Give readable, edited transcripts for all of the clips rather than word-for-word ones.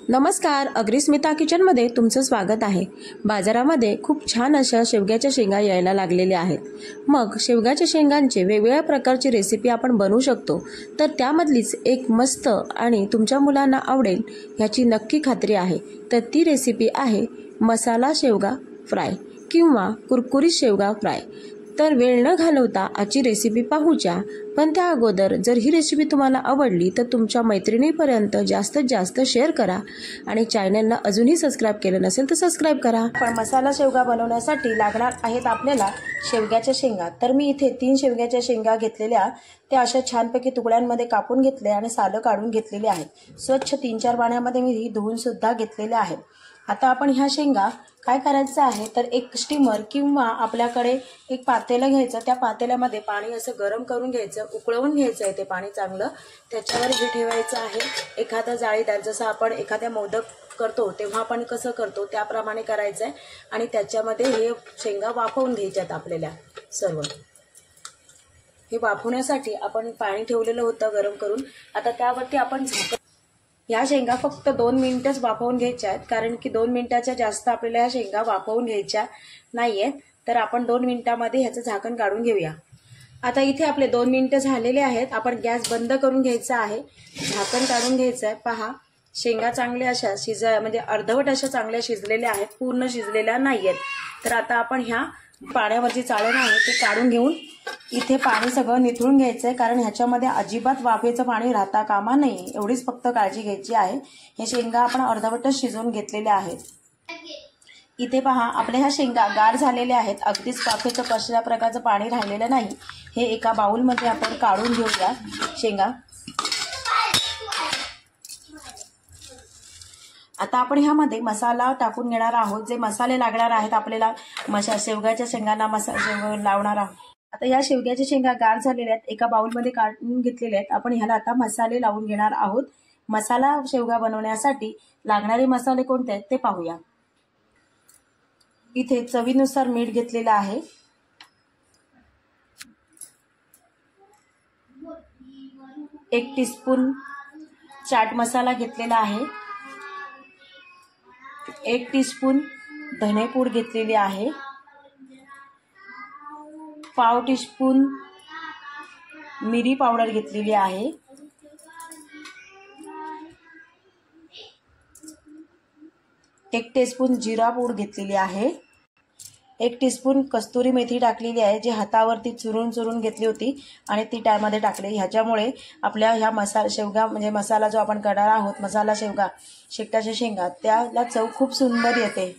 नमस्कार, अग्रिस्मिता किचनमध्ये तुमचं स्वागत आहे। बाजारामध्ये खूप छान अशा शेवग्याच्या शेंगा यायला लागलेल्या आहेत। मग शेवग्याच्या शेंगांचे वेगवेगळ्या प्रकारची रेसिपी आपण बनवू शकतो, तर त्यामधलीच एक मस्त आणि तुमच्या मुलांना आवडेल याची नक्की खात्री आहे। तर ती रेसिपी आहे मसाला शेवगा फ्राय किंवा कुरकुरीत शेवगा फ्राय। तर वेळ न घालवता आजची रेसिपी पाहूया। पण त्या अगोदर जर ही रेसिपी तुम्हाला आवडली तर तुमच्या मैत्रिणींपर्यंत जास्तीत जास्त शेअर करा आणि चॅनलला अजूनही सबस्क्राइब केलं नसेल तर सबस्क्राइब करा। पण मसाला शेवगा बनवण्यासाठी लागणार आहेत आपल्याला शेवग्याच्या शेंगा। तर मी इथे 3 शेवग्याच्या शेंगा घेतलेल्या, त्या अशा छानपैकी तुकड्यांमध्ये कापून घेतले आणि सालं काढून घेतलेले आहेत। स्वच्छ 3-4 पाण्यामध्ये मी धुवून सुद्धा घेतलेले आहेत। आता आपण ह्या शेंगा काय करायचं आहे तर एक स्टीमर किंवा आपल्याकडे एक पातेलं घ्यायचं, त्या पातेल्यामध्ये पाणी असं गरम करून घ्यायचं, उकळवून घ्यायचं आहे ते पाणी चांगलं। त्याच्यावर हे ठेवायचं आहे एखादा जाळीदार, जसं आपण एखाद्या मोदक करतो तेव्हा आपण कसं करतो त्याप्रमाणे करायचं आहे आणि त्याच्यामध्ये हे शेंगा वाफवून घ्यायच्यात आपल्याला सर्व। हे वाफवण्यासाठी आपण पाणी ठेवलेलं होतं गरम करून। आता त्यावरती आपण या शेंगा फक्त 2 मिनिटच वाफवून घ्यायच्या आहेत, कारण की 2 मिनिटाच्या जास्त आपल्याला या शेंगा वाफवून घ्यायच्या नाहीयेत। तर आपण 2 मिनिटांमध्ये ह्याचं झाकण काढून घेऊया। आता इथे आपले 2 मिनिटं झालेले आहेत। आपण गॅस बंद करून घ्यायचा आहे, झाकण काढून घ्यायचं आहे। पहा, शेंगा चांगल्या अशा म्हणजे अर्धवट अशा चांगल्या शिजलेल्या आहेत, पूर्ण शिजलेल्या नाहीयेत। तर आता आपण ह्या पाण्यावरची चाळण आहे ते काढून घेऊन इथे पाणी सगळं निथळून घ्यायचं आहे, कारण ह्याच्यामध्ये अजिबात वाफेचं पाणी राहता कामा नये, एवढीच फक्त काळजी घ्यायची आहे। हे शेंगा आपण अर्धवटच शिजवून घेतलेल्या आहेत। इथे पहा, आपल्या ह्या शेंगा गार झालेल्या आहेत, अगदीच वाफेचं कशा प्रकारचं पाणी राहिलेलं नाही। हे एका बाउलमध्ये आपण काढून घेऊया शेंगा। आता आपण ह्यामध्ये मसाला टाकून घेणार आहोत, जे मसाले लागणार आहेत आपल्याला शेवग्याच्या शेंगांना लावणार आहोत। आता या शेवग्याच्या शेंगा गार झालेल्या आहेत, एका बाउलमध्ये काढून घेतलेल्या आहेत। आपण ह्याला आता मसाले लावून घेणार आहोत। मसाला शेवगा बनवण्यासाठी लागणारे मसाले कोणते आहेत ते पाहूया। इथे चवीनुसार मीठ घेतलेलं आहे, एक टीस्पून चाट मसाला घेतलेला आहे, 1 टीस्पून धनेपूड घेतलेली आहे, पाव टीस्पून मिरी पावडर घेतलेली आहे, 1 टीस्पून जिरा पूड घेतलेली आहे, 1 टीस्पून कस्तुरी मेथी टाकलेली आहे, जी हातावरती चुरून घेतली होती आणि ती त्यामध्ये टाकली। ह्याच्यामुळे आपल्या ह्या शेवगा म्हणजे मसाला जो आपण करणार आहोत मसाला शेवगा शेकटाच्या शेंगा, त्याला चव खूप सुंदर येते।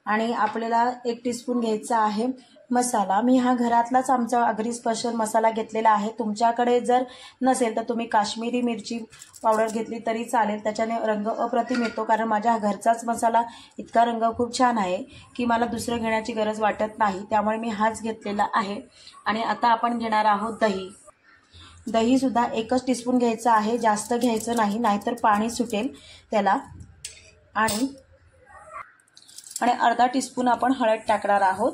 आणि आपल्याला 1 टीस्पून घ्यायचा आहे मसाला। मी हा घरातलाच आमचा अगरी स्पेशल मसाला घेतलेला आहे। तुमच्याकडे जर नसेल तर तुम्ही काश्मीरी मिरची पावडर घेतली तरी चालेल, त्याच्याने रंग अप्रतिम येतो। कारण माझ्या घरचाच मसाला इतका रंग खूप छान आहे की मला दुसरं घेण्याची गरज वाटत नाही, त्यामुळे मी हाच घेतलेला आहे। आणि आता आपण घेणार आहोत दही। दही सुद्धा 1 टीस्पून घ्यायचं आहे, जास्त घ्यायचं नाही, नाहीतर पाणी सुटेल त्याला। आणि अर्धा टीस्पून आपण हळद टाकणार आहोत।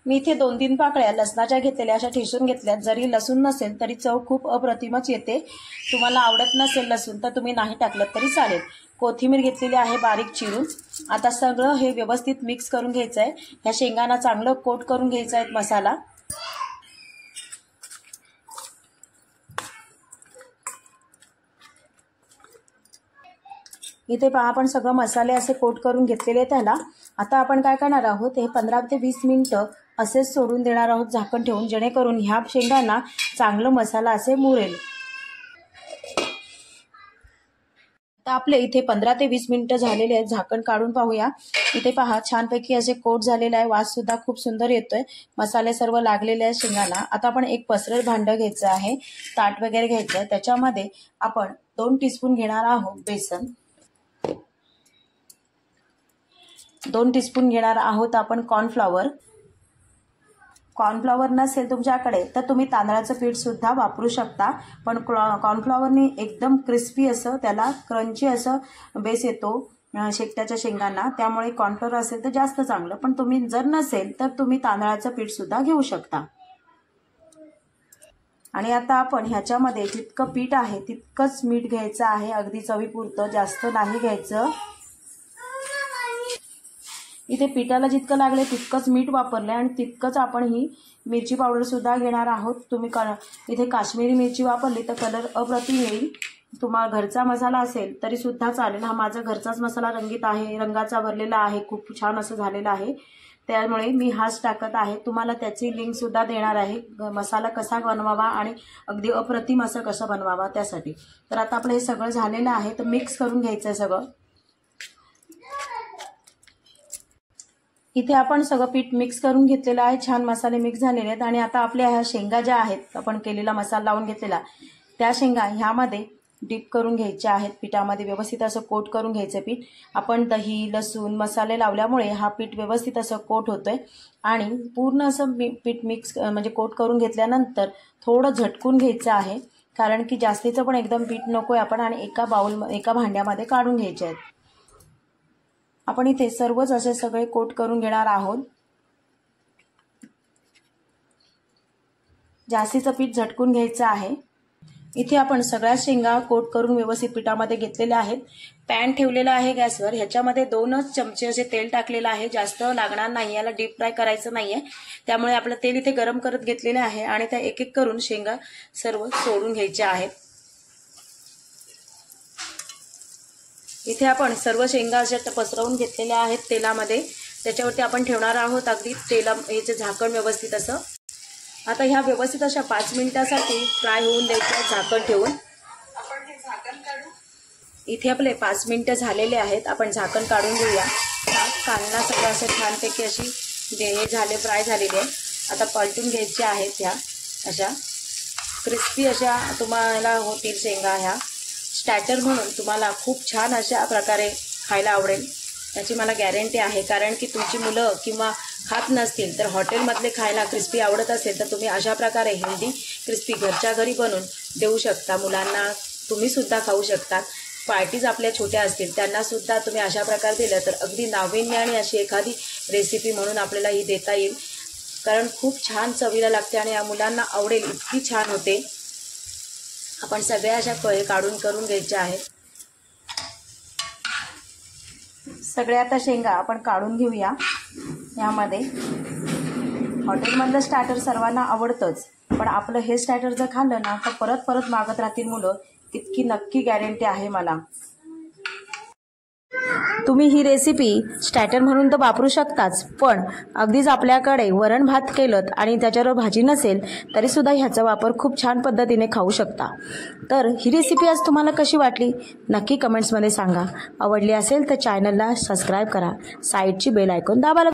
मी इथे 2-3 पाकळ्या लसणाच्या घेतलेल्या, अशा ठेचून घेतल्यात। जरी लसूण नसेल तरी चव खूप अप्रतिमच येते। तुम्हाला आवडत नसेल लसूण तर तुम्ही नाही टाकलं तरी चालेल। कोथिंबीर घेतलेली आहे बारीक चिरून। आता सगळं हे व्यवस्थित मिक्स करून घ्यायचं आहे। ह्या शेंगांना चांगलं कोट करून घ्यायचा आहे मसाला। इथे पहा, आपण सगळं मसाले असे कोट करून घेतलेले त्याला। आता आपण काय करणार आहोत, हे 15 ते 20 मिनिटं असेच सोडून देणार आहोत झाकण ठेवून, जेणेकरून ह्या शेंगांना चांगलं मसाला असे मुरेल। आता आपले इथे 15 ते 20 मिनिटं झालेले आहेत, झाकण काढून पाहूया। इथे पहा, छानपैकी असे कोट झालेला आहे, वास सुद्धा खूप सुंदर येतोय, मसाले सर्व लागलेले आहेत शेंगांना। आता आपण एक पसरट भांडं घ्यायचं आहे, ताट वगैरे घ्यायचं, त्याच्यामध्ये आपण 2 टीस्पून घेणार आहोत बेसन, 2 टीस्पून घेणार आहोत आपण कॉर्नफ्लॉवर। कॉर्नफ्लॉवर नसेल तुमच्याकडे तर तुम्ही तांदळाचं पीठ सुद्धा वापरू शकता, पण कॉर्नफ्लॉवरने एकदम क्रिस्पी असं त्याला क्रंची असं बेस येतो शेकट्याच्या शेंगांना, त्यामुळे कॉर्नफ्लॉवर असेल तर जास्त चांगलं। पण तुम्ही जर नसेल तर तुम्ही तांदळाचं पीठ सुद्धा घेऊ शकता। आणि आता आपण ह्याच्यामध्ये जितकं पीठ आहे तितकंच मीठ घ्यायचं आहे, अगदी चवीपुरतं, जास्त नाही घ्यायचं। इथे पिठाला जितकं लागले तितकंच मीठ वापरले आणि तितकंच आपण ही मिरची पावडर सुद्धा घेणार आहोत। तुम्ही इथे काश्मीरी मिरची वापरली तर कलर अप्रतिम येईल। तुम्हाला घरचा मसाला असेल तरी सुद्धा चालेल। हा माझा घरचाच मसाला रंगीत आहे, रंगाचा भरलेला आहे, खूप छान असं झालेलं आहे, त्यामुळे मी हाच टाकत आहे। तुम्हाला त्याची लिंक सुद्धा देणार आहे, मसाला कसा बनवावा आणि अगदी अप्रतिम असं कसं बनवावा त्यासाठी। तर आता आपलं हे सगळं झालेलं आहे, तर मिक्स करून घ्यायचं सगळं। इथे आपण सगळं पीठ मिक्स करून घेतलेलं आहे, छान मसाले मिक्स झालेले आहेत। आणि आता आपल्या ह्या शेंगा ज्या आहेत आपण केलेला मसाला लावून घेतलेला, त्या शेंगा ह्यामध्ये डीप करून घ्यायच्या आहेत, पिठामध्ये व्यवस्थित असं कोट करून घ्यायचं पीठ। आपण दही, लसूण, मसाले लावल्यामुळे हा पीठ व्यवस्थित असं कोट होतोय आणि पूर्ण असं पीठ मिक्स म्हणजे कोट करून घेतल्यानंतर थोडं झटकून घ्यायचं आहे, कारण की जास्तीचं पण एकदम पीठ नकोय आपण, आणि एका भांड्यामध्ये काढून घ्यायचे आहेत। आपण इथे सर्वच असे सगळे कोट करून घेणार आहोत। जास्तीचं पीठ झटकून घ्यायचं आहे। इथे आपण सगळ्या शेंगा कोट करून व्यवस्थित पिठामध्ये घेतलेल्या आहेत। पॅन ठेवलेला आहे गॅसवर, ह्याच्यामध्ये 2च चमचे असे तेल टाकलेलं आहे, जास्त लागणार नाही, याला डीप फ्राय करायचं नाहीये, त्यामुळे आपलं तेल इथे गरम करत घेतलेले आहे आणि त्या एक एक करून शेंगा सर्व सोडून घ्यायच्या आहेत। इथे आपण सर्व शेंगा अशा पसरवून घेतलेल्या आहेत तेलामध्ये, त्याच्यावरती आपण ठेवणार आहोत अगदी याचे झाकण व्यवस्थित असं। आता ह्या व्यवस्थित अशा 5 मिनिटासाठी फ्राय होऊन द्यायच्या झाकण ठेवून। इथे आपले 5 मिनिटं झालेले आहेत, आपण झाकण काढून घेऊया। कांदा सगळं असं छानपैकी अशी हे झाले, फ्राय झालेले आहे। आता पलटून घ्यायच्या आहेत ह्या अशा क्रिस्पी अशा तुम्हाला होतील शेंगा। ह्या स्टार्टर म्हणून तुम्हाला खूप छान अशा प्रकारे खायला आवडेल, त्याची मला गॅरंटी आहे, कारण की तुमची मुलं किंवा खात नसतील तर हॉटेलमधले खायला क्रिस्पी आवडत असेल तर तुम्ही अशा प्रकारे हेल्दी क्रिस्पी घरच्या घरी बनवून देऊ शकता मुलांना, तुम्ही सुद्धा खाऊ शकता। पार्टीज आपल्या छोट्या असतील त्यांना सुद्धा तुम्ही अशा प्रकारे दिलं तर अगदी नाविन्य आणि अशी एखादी रेसिपी म्हणून आपल्याला ही देता येईल, कारण खूप छान चवीला लागते आणि या मुलांना आवडेल इतकी छान होते। आपण सगळ्या अशा फळे काढून करून घ्यायच्या आहेत। सगळ्या आता शेंगा आपण काढून घेऊया। यामध्ये हॉटेलमधलं स्टार्टर सर्वांना आवडतंच, पण आपलं हे स्टार्टर जर खाल्लं ना तर परत परत मागत राहतील मुलं, इतकी नक्की गॅरंटी आहे मला। तुम्ही ही रेसिपी स्टार्टर म्हणून तर वापरू शकताच, पण अगदीच आपल्याकडे वरण भात केलं आणि त्याच्यावर भाजी नसेल तरी सुद्धा ह्याचा वापर खूप छान पद्धतीने खाऊ शकता। तर ही रेसिपी आज तुम्हाला कशी वाटली नक्की कमेंट्समध्ये सांगा। आवडली असेल तर चॅनलला सबस्क्राईब करा, साईडची बेल आयकॉन दाबायला